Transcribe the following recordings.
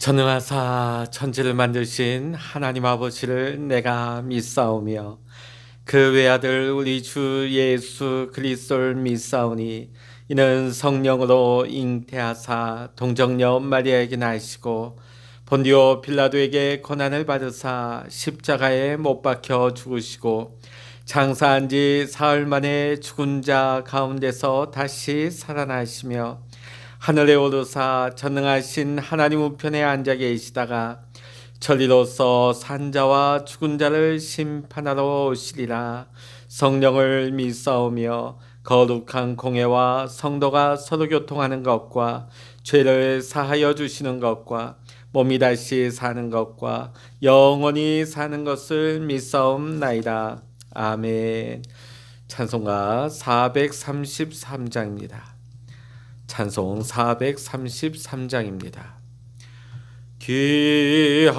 전능하사 천지를 만드신 하나님 아버지를 내가 믿사오며 그 외아들 우리 주 예수 그리스도를 믿사오니 이는 성령으로 잉태하사 동정녀 마리아에게 나시고 본디오 빌라도에게 고난을 받으사 십자가에 못 박혀 죽으시고 장사한 지 사흘 만에 죽은 자 가운데서 다시 살아나시며 하늘에 오르사 전능하신 하나님 우편에 앉아 계시다가 천리로서 산자와 죽은 자를 심판하러 오시리라. 성령을 믿사오며 거룩한 공회와 성도가 서로 교통하는 것과 죄를 사하여 주시는 것과 몸이 다시 사는 것과 영원히 사는 것을 믿사옵나이다. 아멘. 찬송가 433장입니다. 찬송 433장입니다. 귀하신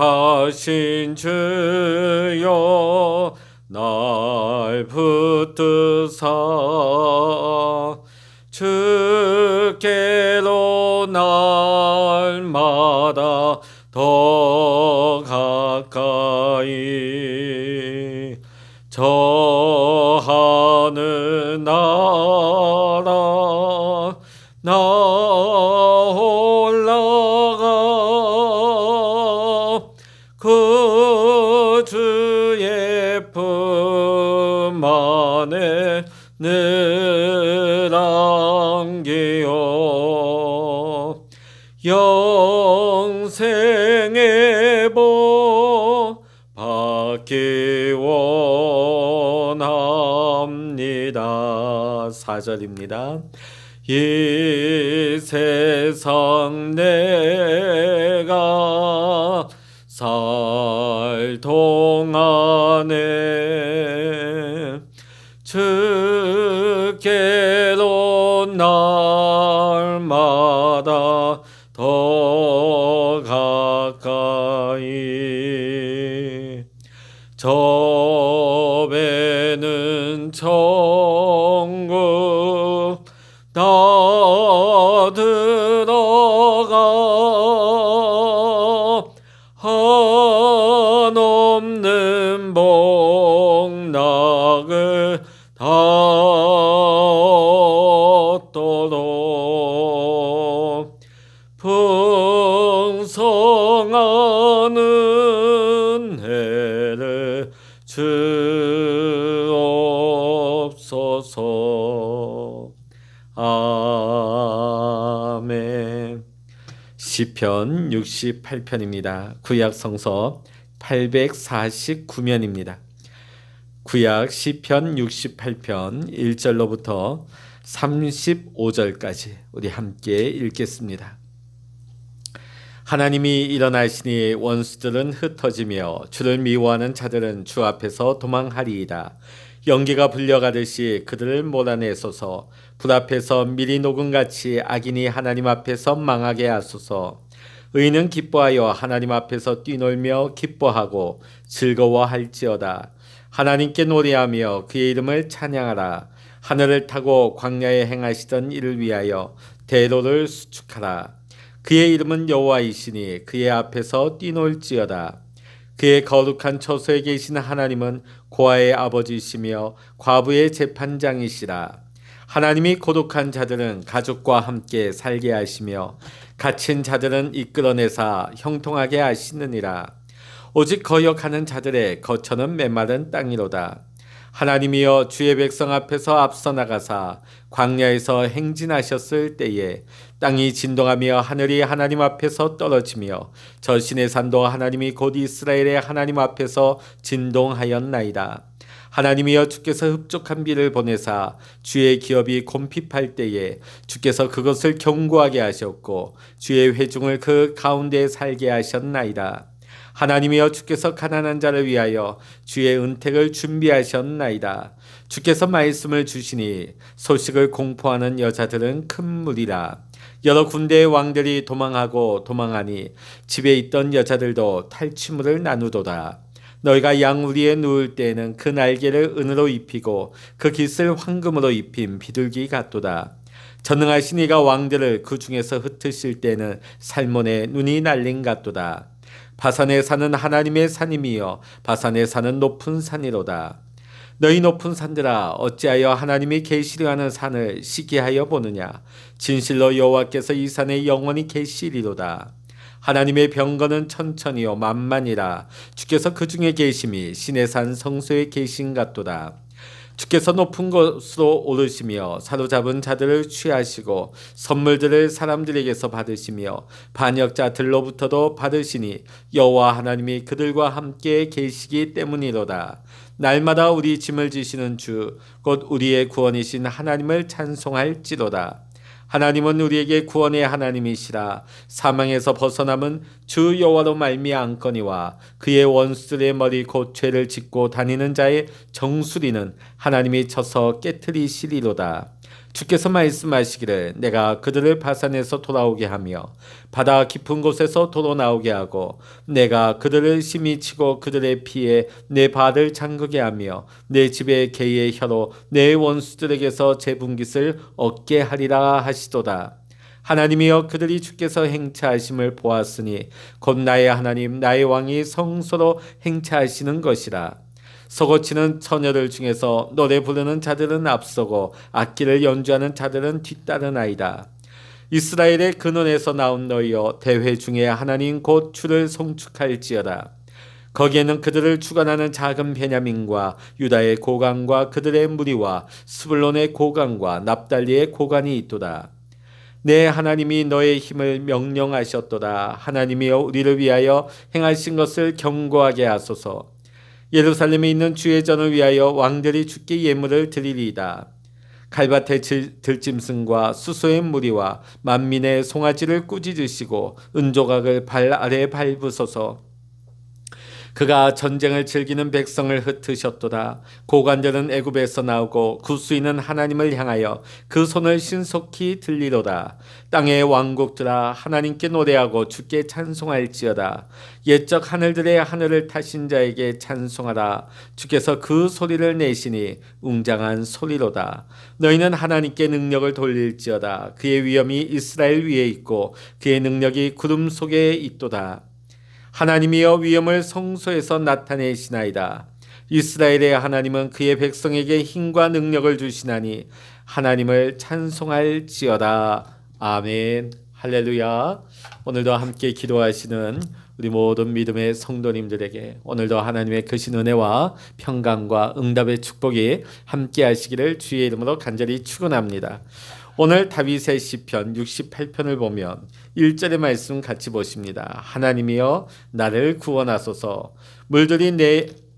주여 날 붙드사 주께로 날마다 더 가까이 저 하늘 나라 나 올라가 그 주의 품 안에 늘 안기어 영생의 복 받기 원합니다. 4절입니다. 이 세상 내가 살 동안에 주께로 날마다 더 가까이 저 배는 천국 나 들어가 한없는 복락을 다 얻도록 풍성한 은혜를 주옵소서. 아멘. 시편 68편입니다. 구약 성서 849면입니다. 구약 시편 68편 1절로부터 35절까지 우리 함께 읽겠습니다. 하나님이 일어나시니 원수들은 흩어지며 주를 미워하는 자들은 주 앞에서 도망하리이다. 연기가 불려가듯이 그들을 몰아내소서. 불 앞에서 미리 녹음같이 악인이 하나님 앞에서 망하게 하소서. 의인은 기뻐하여 하나님 앞에서 뛰놀며 기뻐하고 즐거워할지어다. 하나님께 노래하며 그의 이름을 찬양하라. 하늘을 타고 광야에 행하시던 이를 위하여 대로를 수축하라. 그의 이름은 여호와이시니 그의 앞에서 뛰놀지어다. 그의 거룩한 처소에 계신 하나님은 고아의 아버지시며 과부의 재판장이시라. 하나님이 고독한 자들은 가족과 함께 살게 하시며 갇힌 자들은 이끌어내사 형통하게 하시느니라. 오직 거역하는 자들의 거처는 메마른 땅이로다. 하나님이여 주의 백성 앞에서 앞서 나가사 광야에서 행진하셨을 때에 땅이 진동하며 하늘이 하나님 앞에서 떨어지며 저 시내 산도 하나님이 곧 이스라엘의 하나님 앞에서 진동하였나이다. 하나님이여 주께서 흡족한 비를 보내사 주의 기업이 곰핍할 때에 주께서 그것을 견고하게 하셨고 주의 회중을 그 가운데 살게 하셨나이다. 하나님이여 주께서 가난한 자를 위하여 주의 은택을 준비하셨나이다. 주께서 말씀을 주시니 소식을 공포하는 여자들은 큰 무리라. 여러 군대의 왕들이 도망하고 도망하니 집에 있던 여자들도 탈취물을 나누도다. 너희가 양우리에 누울 때에는 그 날개를 은으로 입히고 그 깃을 황금으로 입힌 비둘기 같도다. 전능하신 이가 왕들을 그 중에서 흩으실 때는 살몬의 눈이 날린 같도다. 바산에 사는 하나님의 산임이여 바산에 사는 높은 산이로다. 너희 높은 산들아 어찌하여 하나님이 계시려 하는 산을 시기하여 보느냐. 진실로 여호와께서 이 산에 영원히 계시리로다. 하나님의 병거는 천천히요 만만이라. 주께서 그 중에 계심이 신의 산 성소에 계신 같도다. 주께서 높은 곳으로 오르시며 사로잡은 자들을 취하시고 선물들을 사람들에게서 받으시며 반역자들로부터도 받으시니 여호와 하나님이 그들과 함께 계시기 때문이로다. 날마다 우리 짐을 지시는 주 곧 우리의 구원이신 하나님을 찬송할지로다. 하나님은 우리에게 구원의 하나님이시라. 사망에서 벗어남은 주 여호와로 말미암거니와 그의 원수들의 머리 곧 죄를 짓고 다니는 자의 정수리는 하나님이 쳐서 깨트리시리로다. 주께서 말씀하시기를 내가 그들을 바산에서 돌아오게 하며 바다 깊은 곳에서 도로 나오게 하고 내가 그들을 심히 치고 그들의 피에 내 발을 잠그게 하며 내 집의 개의 혀로 내 원수들에게서 재분깃을 얻게 하리라 하시도다. 하나님이여 그들이 주께서 행차하심을 보았으니 곧 나의 하나님 나의 왕이 성소로 행차하시는 것이라. 서고치는 처녀들 중에서 노래 부르는 자들은 앞서고 악기를 연주하는 자들은 뒤따르나이다. 이스라엘의 근원에서 나온 너희여 대회 중에 하나님 곧 주를 송축할지어다. 거기에는 그들을 주관하는 작은 베냐민과 유다의 고관과 그들의 무리와 스불론의 고관과 납달리의 고관이 있도다. 내 하나님이 너의 힘을 명령하셨도다. 하나님이여 우리를 위하여 행하신 것을 경고하게 하소서. 예루살렘에 있는 주의 전을 위하여 왕들이 주께 예물을 드리리이다. 갈밭의 들짐승과 수소의 무리와 만민의 송아지를 꾸짖으시고 은조각을 발 아래 밟으소서. 그가 전쟁을 즐기는 백성을 흩으셨도다. 고관들은 애굽에서 나오고 구수인은 하나님을 향하여 그 손을 신속히 들리로다. 땅의 왕국들아 하나님께 노래하고 주께 찬송할지어다. 옛적 하늘들의 하늘을 타신 자에게 찬송하라. 주께서 그 소리를 내시니 웅장한 소리로다. 너희는 하나님께 능력을 돌릴지어다. 그의 위엄이 이스라엘 위에 있고 그의 능력이 구름 속에 있도다. 하나님이여 위엄을 성소에서 나타내시나이다. 이스라엘의 하나님은 그의 백성에게 힘과 능력을 주시나니 하나님을 찬송할지어다. 아멘. 할렐루야. 오늘도 함께 기도하시는 우리 모든 믿음의 성도님들에게 오늘도 하나님의 크신 은혜와 평강과 응답의 축복이 함께 하시기를 주의 이름으로 간절히 축원합니다. 오늘 다윗의 시편 68편을 보면 1절의 말씀 같이 보십니다. 하나님이여 나를 구원하소서. 물들이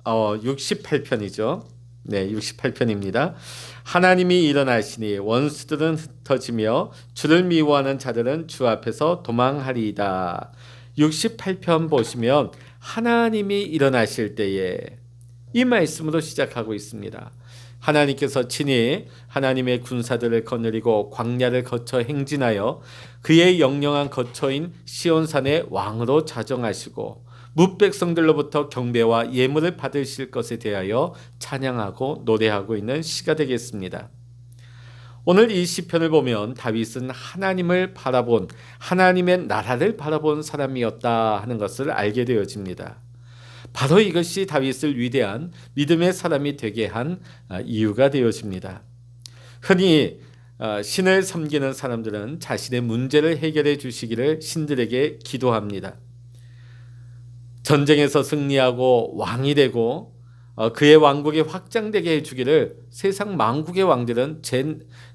68편이죠. 네, 68편입니다. 하나님이 일어나시니 원수들은 흩어지며 주를 미워하는 자들은 주 앞에서 도망하리이다. 68편 보시면 하나님이 일어나실 때에 이 말씀으로 시작하고 있습니다. 하나님께서 친히 하나님의 군사들을 거느리고 광야를 거쳐 행진하여 그의 영영한 거처인 시온산의 왕으로 자정하시고 뭇백성들로부터 경배와 예물을 받으실 것에 대하여 찬양하고 노래하고 있는 시가 되겠습니다. 오늘 이 시편을 보면 다윗은 하나님을 바라본 하나님의 나라를 바라본 사람이었다 하는 것을 알게 되어집니다. 바로 이것이 다윗을 위대한 믿음의 사람이 되게 한 이유가 되어집니다. 흔히 신을 섬기는 사람들은 자신의 문제를 해결해 주시기를 신들에게 기도합니다. 전쟁에서 승리하고 왕이 되고 그의 왕국이 확장되게 해주기를 세상 만국의 왕들은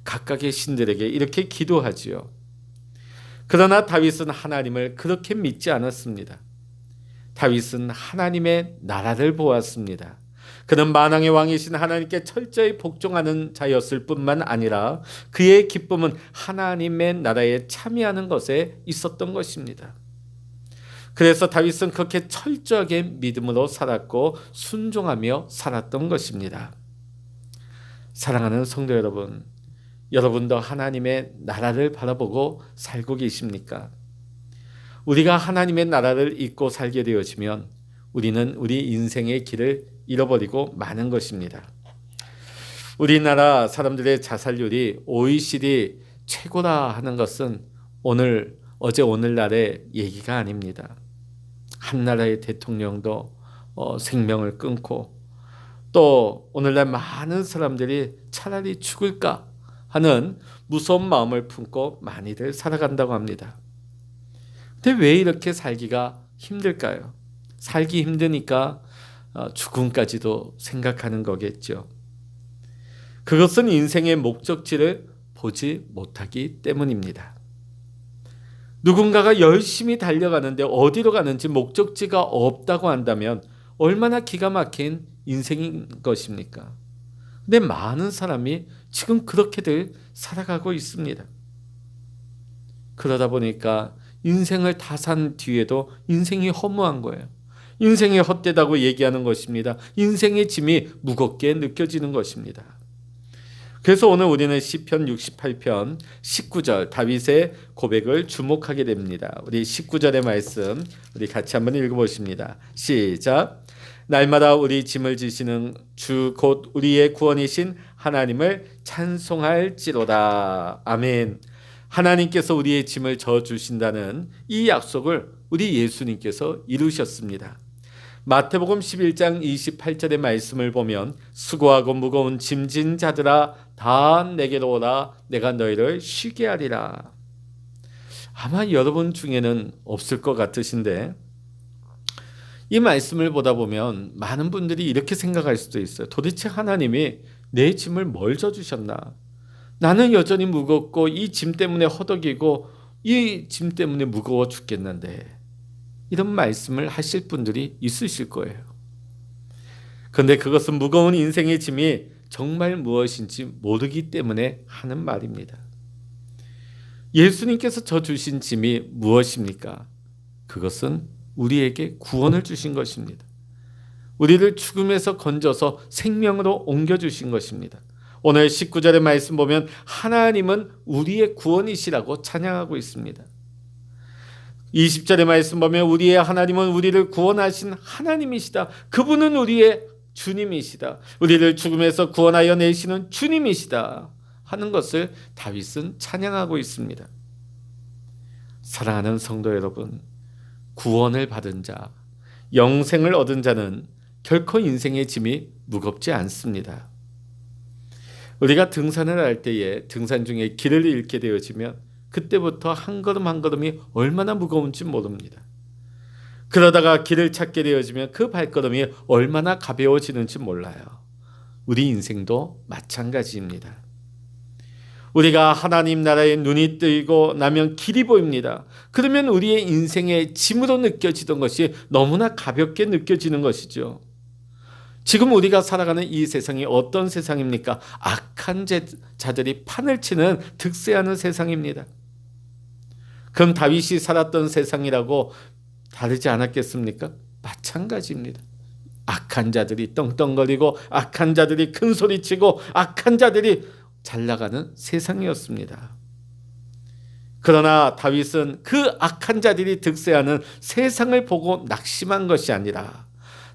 각각의 신들에게 이렇게 기도하지요. 그러나 다윗은 하나님을 그렇게 믿지 않았습니다. 다윗은 하나님의 나라를 보았습니다. 그는 만왕의 왕이신 하나님께 철저히 복종하는 자였을 뿐만 아니라 그의 기쁨은 하나님의 나라에 참여하는 것에 있었던 것입니다. 그래서 다윗은 그렇게 철저하게 믿음으로 살았고 순종하며 살았던 것입니다. 사랑하는 성도 여러분, 여러분도 하나님의 나라를 바라보고 살고 계십니까? 우리가 하나님의 나라를 잊고 살게 되어지면 우리는 우리 인생의 길을 잃어버리고 마는 것입니다. 우리나라 사람들의 자살률이 OECD 최고라 하는 것은 어제 오늘날의 얘기가 아닙니다. 한 나라의 대통령도 생명을 끊고 또 오늘날 많은 사람들이 차라리 죽을까 하는 무서운 마음을 품고 많이들 살아간다고 합니다. 근데 왜 이렇게 살기가 힘들까요? 살기 힘드니까 죽음까지도 생각하는 거겠죠. 그것은 인생의 목적지를 보지 못하기 때문입니다. 누군가가 열심히 달려가는데 어디로 가는지 목적지가 없다고 한다면 얼마나 기가 막힌 인생인 것입니까? 근데 많은 사람이 지금 그렇게들 살아가고 있습니다. 그러다 보니까 인생을 다 산 뒤에도 인생이 허무한 거예요. 인생이 헛되다고 얘기하는 것입니다. 인생의 짐이 무겁게 느껴지는 것입니다. 그래서 오늘 우리는 시편 68편 19절 다윗의 고백을 주목하게 됩니다. 우리 19절의 말씀 우리 같이 한번 읽어보십니다. 시작. 날마다 우리 짐을 지시는 주 곧 우리의 구원이신 하나님을 찬송할지로다. 아멘. 하나님께서 우리의 짐을 져주신다는 이 약속을 우리 예수님께서 이루셨습니다. 마태복음 11장 28절의 말씀을 보면 수고하고 무거운 짐진 자들아 다 내게로 오라 내가 너희를 쉬게 하리라. 아마 여러분 중에는 없을 것 같으신데 이 말씀을 보다 보면 많은 분들이 이렇게 생각할 수도 있어요. 도대체 하나님이 내 짐을 뭘 져주셨나? 나는 여전히 무겁고 이 짐 때문에 허덕이고 이 짐 때문에 무거워 죽겠는데 이런 말씀을 하실 분들이 있으실 거예요. 그런데 그것은 무거운 인생의 짐이 정말 무엇인지 모르기 때문에 하는 말입니다. 예수님께서 져주신 짐이 무엇입니까? 그것은 우리에게 구원을 주신 것입니다. 우리를 죽음에서 건져서 생명으로 옮겨주신 것입니다. 오늘 19절의 말씀 보면 하나님은 우리의 구원이시라고 찬양하고 있습니다. 20절의 말씀 보면 우리의 하나님은 우리를 구원하신 하나님이시다. 그분은 우리의 주님이시다. 우리를 죽음에서 구원하여 내시는 주님이시다 하는 것을 다윗은 찬양하고 있습니다. 사랑하는 성도 여러분, 구원을 받은 자, 영생을 얻은 자는 결코 인생의 짐이 무겁지 않습니다. 우리가 등산을 할 때에 등산 중에 길을 잃게 되어지면 그때부터 한 걸음 한 걸음이 얼마나 무거운지 모릅니다. 그러다가 길을 찾게 되어지면 그 발걸음이 얼마나 가벼워지는지 몰라요. 우리 인생도 마찬가지입니다. 우리가 하나님 나라에 눈이 뜨이고 나면 길이 보입니다. 그러면 우리의 인생의 짐으로 느껴지던 것이 너무나 가볍게 느껴지는 것이죠. 지금 우리가 살아가는 이 세상이 어떤 세상입니까? 악한 자들이 판을 치는 득세하는 세상입니다. 그럼 다윗이 살았던 세상이라고 다르지 않았겠습니까? 마찬가지입니다. 악한 자들이 떵떵거리고 악한 자들이 큰 소리치고 악한 자들이 잘 나가는 세상이었습니다. 그러나 다윗은 그 악한 자들이 득세하는 세상을 보고 낙심한 것이 아니라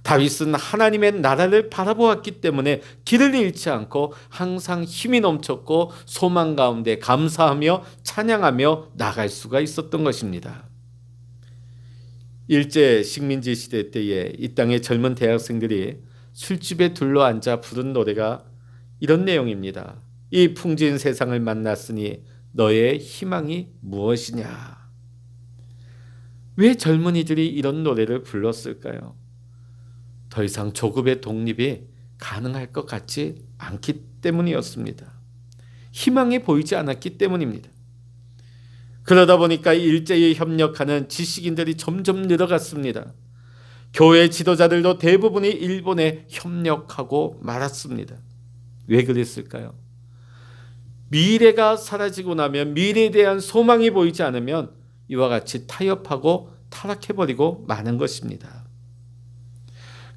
다윗은 하나님의 나라를 바라보았기 때문에 길을 잃지 않고 항상 힘이 넘쳤고 소망 가운데 감사하며 찬양하며 나갈 수가 있었던 것입니다. 일제 식민지 시대 때에 이 땅의 젊은 대학생들이 술집에 둘러앉아 부른 노래가 이런 내용입니다. 이 풍진 세상을 만났으니 너의 희망이 무엇이냐? 왜 젊은이들이 이런 노래를 불렀을까요? 더 이상 조급의 독립이 가능할 것 같지 않기 때문이었습니다. 희망이 보이지 않았기 때문입니다. 그러다 보니까 일제에 협력하는 지식인들이 점점 늘어갔습니다. 교회 지도자들도 대부분이 일본에 협력하고 말았습니다. 왜 그랬을까요? 미래가 사라지고 나면 미래에 대한 소망이 보이지 않으면 이와 같이 타협하고 타락해버리고 마는 것입니다.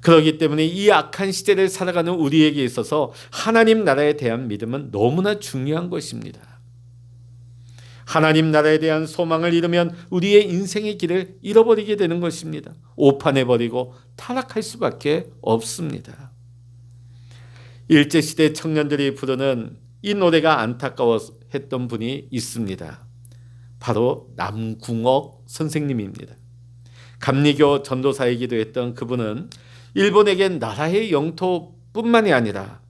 그렇기 때문에 이 악한 시대를 살아가는 우리에게 있어서 하나님 나라에 대한 믿음은 너무나 중요한 것입니다. 하나님 나라에 대한 소망을 잃으면 우리의 인생의 길을 잃어버리게 되는 것입니다. 오판해버리고 타락할 수밖에 없습니다. 일제시대 청년들이 부르는 이 노래가 안타까워했던 분이 있습니다. 바로 남궁옥 선생님입니다. 감리교 전도사이기도 했던 그분은 일본에게 나라의 영토뿐만이 아니라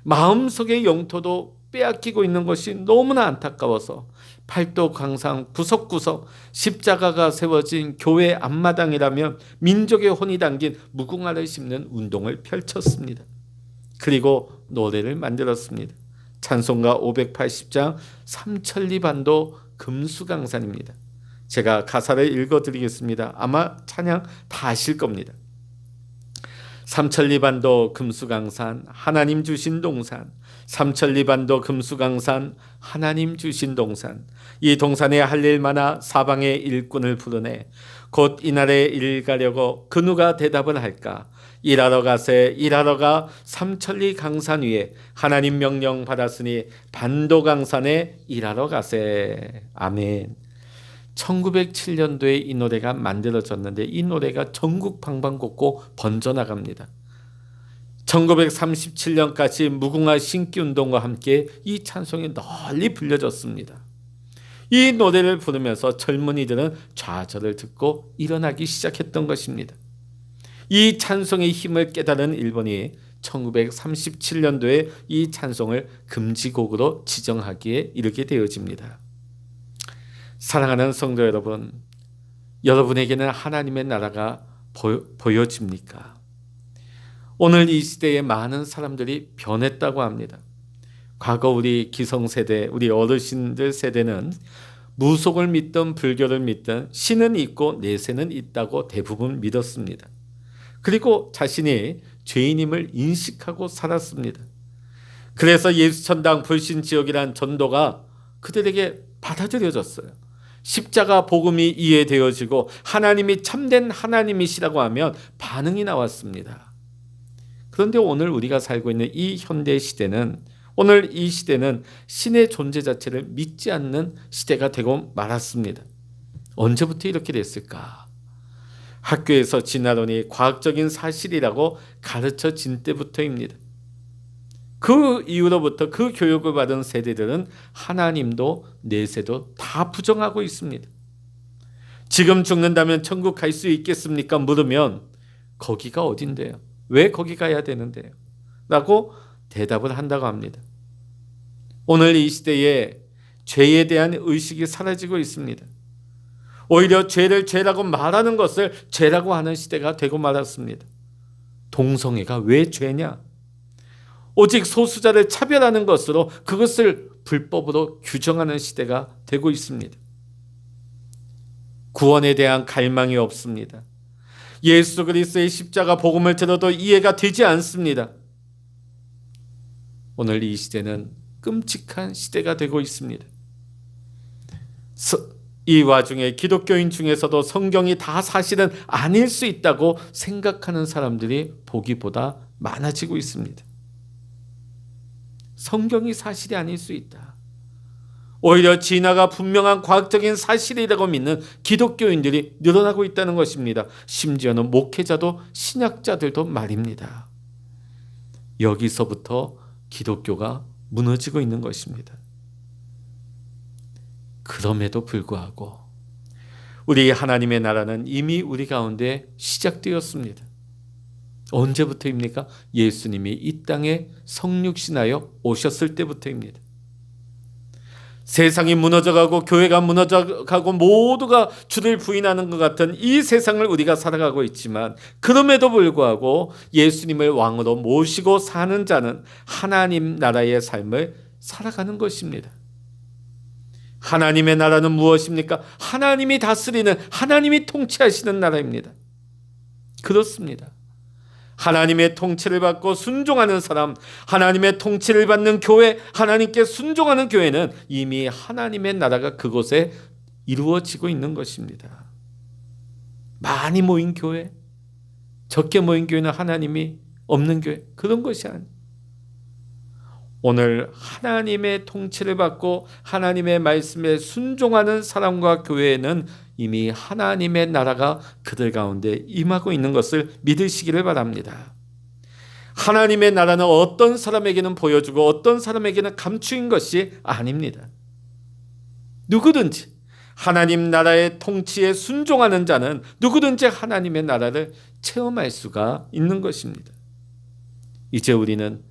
마음속의 영토도 빼앗기고 있는 것이 너무나 안타까워서 팔도 광산 구석구석 십자가가 세워진 교회 앞마당이라면 민족의 혼이 담긴 무궁화를 심는 운동을 펼쳤습니다. 그리고 노래를 만들었습니다. 찬송가 580장 삼천리반도 금수강산입니다. 제가 가사를 읽어드리겠습니다. 아마 찬양 다 아실 겁니다. 삼천리반도 금수강산 하나님 주신 동산, 삼천리반도 금수강산 하나님 주신 동산, 이 동산에 할 일 많아 사방의 일꾼을 부르네. 곧 이날에 일 가려고 그 누가 대답을 할까. 일하러 가세 일하러 가 삼천리 강산 위에 하나님 명령 받았으니 반도강산에 일하러 가세. 아멘. 1907년도에 이 노래가 만들어졌는데 이 노래가 전국 방방곡곡 번져나갑니다. 1937년까지 무궁화 신기운동과 함께 이 찬송이 널리 불려졌습니다. 이 노래를 부르면서 젊은이들은 좌절을 듣고 일어나기 시작했던 것입니다. 이 찬송의 힘을 깨달은 일본이 1937년도에 이 찬송을 금지곡으로 지정하기에 이르게 되어집니다. 사랑하는 성도 여러분, 여러분에게는 하나님의 나라가 보여집니까? 오늘 이 시대에 많은 사람들이 변했다고 합니다. 과거 우리 기성세대, 우리 어르신들 세대는 무속을 믿든 불교를 믿든 신은 있고 내세는 있다고 대부분 믿었습니다. 그리고 자신이 죄인임을 인식하고 살았습니다. 그래서 예수천당 불신지옥이란 전도가 그들에게 받아들여졌어요. 십자가 복음이 이해되어지고 하나님이 참된 하나님이시라고 하면 반응이 나왔습니다. 그런데 오늘 우리가 살고 있는 이 현대 시대는, 오늘 이 시대는 신의 존재 자체를 믿지 않는 시대가 되고 말았습니다. 언제부터 이렇게 됐을까? 학교에서 진화론이 과학적인 사실이라고 가르쳐진 때부터입니다. 그 이후로부터 그 교육을 받은 세대들은 하나님도 내세도 다 부정하고 있습니다. 지금 죽는다면 천국 갈 수 있겠습니까? 물으면 거기가 어딘데요? 왜 거기 가야 되는데요? 라고 대답을 한다고 합니다. 오늘 이 시대에 죄에 대한 의식이 사라지고 있습니다. 오히려 죄를 죄라고 말하는 것을 죄라고 하는 시대가 되고 말았습니다. 동성애가 왜 죄냐? 오직 소수자를 차별하는 것으로 그것을 불법으로 규정하는 시대가 되고 있습니다. 구원에 대한 갈망이 없습니다. 예수 그리스도의 십자가 복음을 들어도 이해가 되지 않습니다. 오늘 이 시대는 끔찍한 시대가 되고 있습니다. 이 와중에 기독교인 중에서도 성경이 다 사실은 아닐 수 있다고 생각하는 사람들이 보기보다 많아지고 있습니다. 성경이 사실이 아닐 수 있다. 오히려 진화가 분명한 과학적인 사실이라고 믿는 기독교인들이 늘어나고 있다는 것입니다. 심지어는 목회자도 신학자들도 말입니다. 여기서부터 기독교가 무너지고 있는 것입니다. 그럼에도 불구하고 우리 하나님의 나라는 이미 우리 가운데 시작되었습니다. 언제부터입니까? 예수님이 이 땅에 성육신하여 오셨을 때부터입니다. 세상이 무너져가고 교회가 무너져가고 모두가 주를 부인하는 것 같은 이 세상을 우리가 살아가고 있지만 그럼에도 불구하고 예수님을 왕으로 모시고 사는 자는 하나님 나라의 삶을 살아가는 것입니다. 하나님의 나라는 무엇입니까? 하나님이 다스리는, 하나님이 통치하시는 나라입니다. 그렇습니다. 하나님의 통치를 받고 순종하는 사람, 하나님의 통치를 받는 교회, 하나님께 순종하는 교회는 이미 하나님의 나라가 그곳에 이루어지고 있는 것입니다. 많이 모인 교회, 적게 모인 교회는 하나님이 없는 교회, 그런 것이 아니에요. 오늘 하나님의 통치를 받고 하나님의 말씀에 순종하는 사람과 교회에는 이미 하나님의 나라가 그들 가운데 임하고 있는 것을 믿으시기를 바랍니다. 하나님의 나라는 어떤 사람에게는 보여주고 어떤 사람에게는 감추인 것이 아닙니다. 누구든지 하나님 나라의 통치에 순종하는 자는 누구든지 하나님의 나라를 체험할 수가 있는 것입니다. 이제 우리는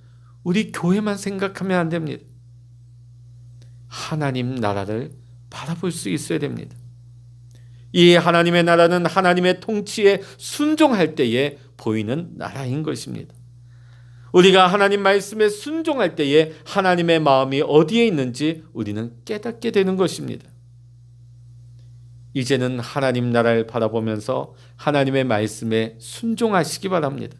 우리 교회만 생각하면 안 됩니다. 하나님 나라를 바라볼 수 있어야 됩니다. 이 하나님의 나라는 하나님의 통치에 순종할 때에 보이는 나라인 것입니다. 우리가 하나님 말씀에 순종할 때에 하나님의 마음이 어디에 있는지 우리는 깨닫게 되는 것입니다. 이제는 하나님 나라를 바라보면서 하나님의 말씀에 순종하시기 바랍니다.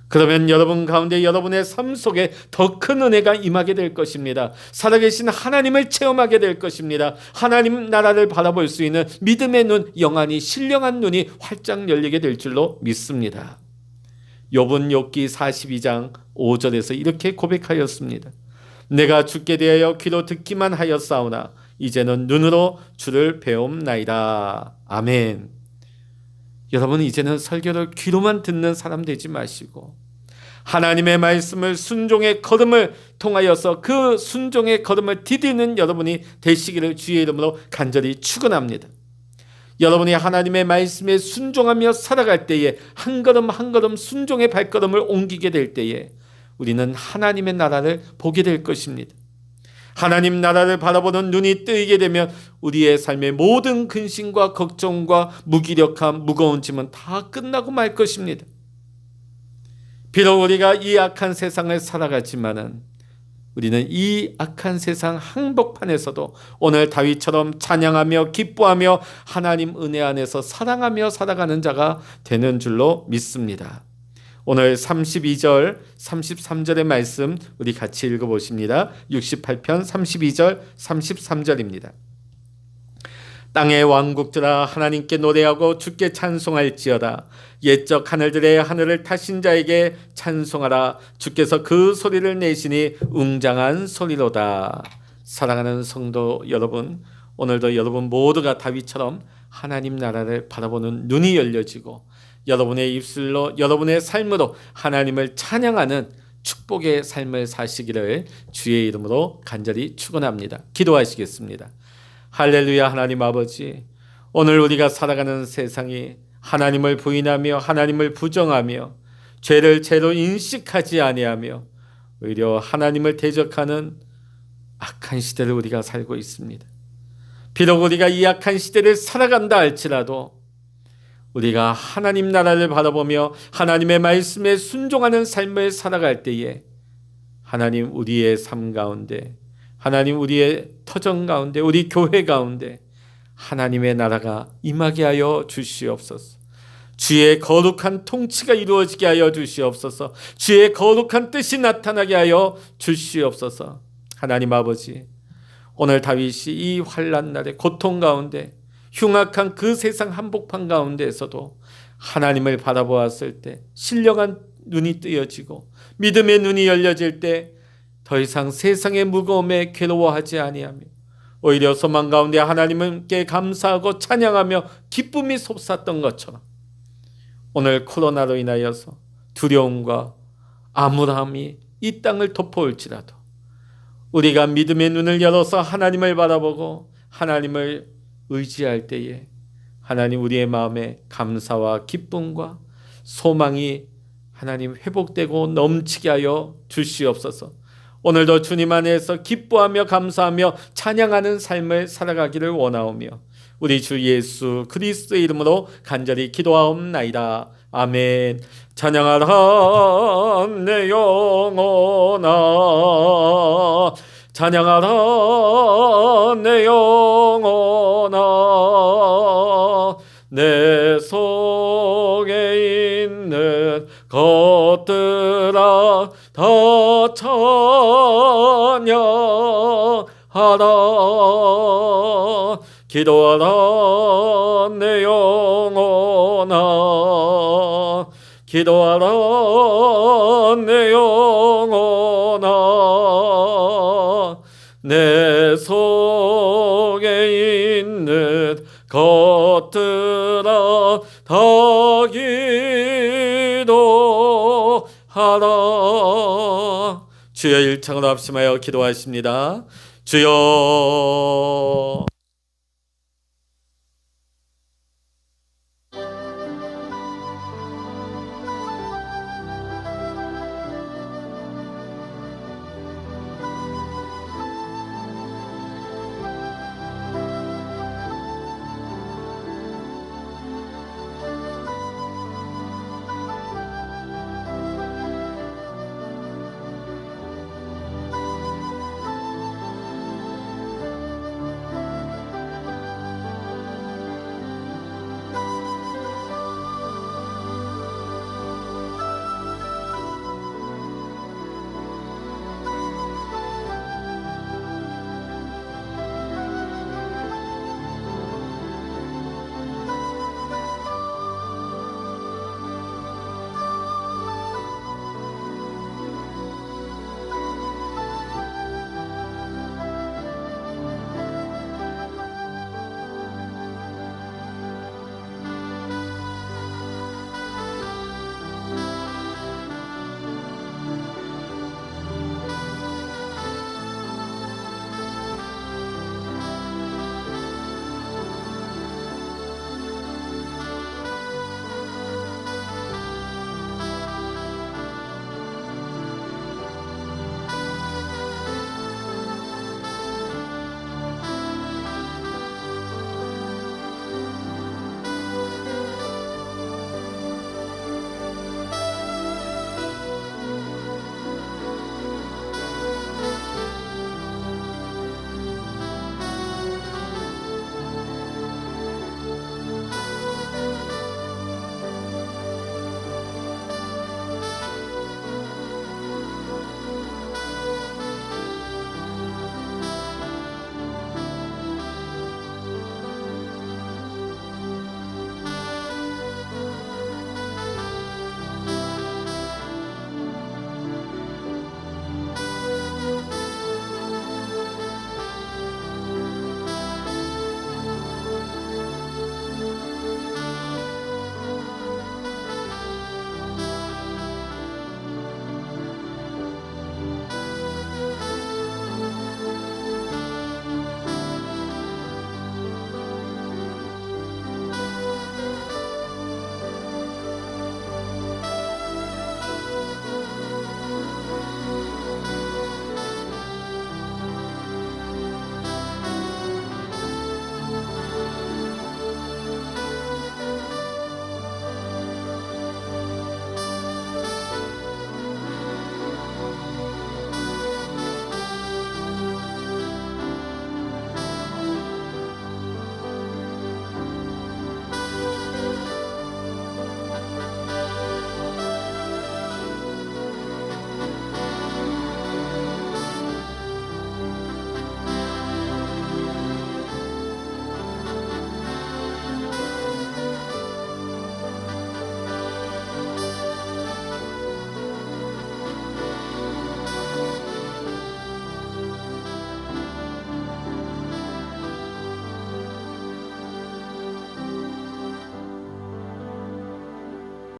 그러면 여러분 가운데 여러분의 삶 속에 더 큰 은혜가 임하게 될 것입니다. 살아계신 하나님을 체험하게 될 것입니다. 하나님 나라를 바라볼 수 있는 믿음의 눈, 영안이 신령한 눈이 활짝 열리게 될 줄로 믿습니다. 욥은 욥기 42장 5절에서 이렇게 고백하였습니다. 내가 죽게 대하여 귀로 듣기만 하였사오나 이제는 눈으로 주를 배움나이다. 아멘. 여러분, 이제는 설교를 귀로만 듣는 사람 되지 마시고 하나님의 말씀을 순종의 걸음을 통하여서 그 순종의 걸음을 디디는 여러분이 되시기를 주의 이름으로 간절히 축원합니다. 여러분이 하나님의 말씀에 순종하며 살아갈 때에 한 걸음 한 걸음 순종의 발걸음을 옮기게 될 때에 우리는 하나님의 나라를 보게 될 것입니다. 하나님 나라를 바라보는 눈이 뜨이게 되면 우리의 삶의 모든 근심과 걱정과 무기력함, 무거운 짐은 다 끝나고 말 것입니다. 비록 우리가 이 악한 세상을 살아가지만은 우리는 이 악한 세상 한복판에서도 오늘 다윗처럼 찬양하며 기뻐하며 하나님 은혜 안에서 사랑하며 살아가는 자가 되는 줄로 믿습니다. 오늘 32절, 33절의 말씀 우리 같이 읽어보십니다. 68편 32절, 33절입니다. 땅의 왕국들아 하나님께 노래하고 주께 찬송할지어다. 옛적 하늘들의 하늘을 타신 자에게 찬송하라. 주께서 그 소리를 내시니 웅장한 소리로다. 사랑하는 성도 여러분, 오늘도 여러분 모두가 다윗처럼 하나님 나라를 바라보는 눈이 열려지고 여러분의 입술로 여러분의 삶으로 하나님을 찬양하는 축복의 삶을 사시기를 주의 이름으로 간절히 축원합니다. 기도하시겠습니다. 할렐루야. 하나님 아버지, 오늘 우리가 살아가는 세상이 하나님을 부인하며 하나님을 부정하며 죄를 죄로 인식하지 아니하며 오히려 하나님을 대적하는 악한 시대를 우리가 살고 있습니다. 비록 우리가 이 악한 시대를 살아간다 할지라도 우리가 하나님 나라를 바라보며 하나님의 말씀에 순종하는 삶을 살아갈 때에 하나님 우리의 삶 가운데, 하나님 우리의 터전 가운데, 우리 교회 가운데 하나님의 나라가 임하게 하여 주시옵소서. 주의 거룩한 통치가 이루어지게 하여 주시옵소서. 주의 거룩한 뜻이 나타나게 하여 주시옵소서. 하나님 아버지, 오늘 다윗이 이 환난 날의 고통 가운데 흉악한 그 세상 한복판 가운데에서도 하나님을 바라보았을 때 신령한 눈이 뜨여지고 믿음의 눈이 열려질 때 더 이상 세상의 무거움에 괴로워하지 아니하며 오히려 소망 가운데 하나님께 감사하고 찬양하며 기쁨이 솟았던 것처럼 오늘 코로나로 인하여서 두려움과 암울함이 이 땅을 덮어올지라도 우리가 믿음의 눈을 열어서 하나님을 바라보고 하나님을 의지할 때에 하나님 우리의 마음에 감사와 기쁨과 소망이 하나님 회복되고 넘치게 하여 주시옵소서. 오늘도 주님 안에서 기뻐하며 감사하며 찬양하는 삶을 살아가기를 원하오며 우리 주 예수 그리스도의 이름으로 간절히 기도하옵나이다. 아멘. 찬양하라 내 영혼아, 찬양하라 내 영혼아, 내 속에 있는 것들아 다 찬양하라. 기도하라 내 영혼아, 기도하라 내 영혼아, 내 속에 있는 것들아 다 기도하라. 창으로 합심하여 기도하십니다. 주여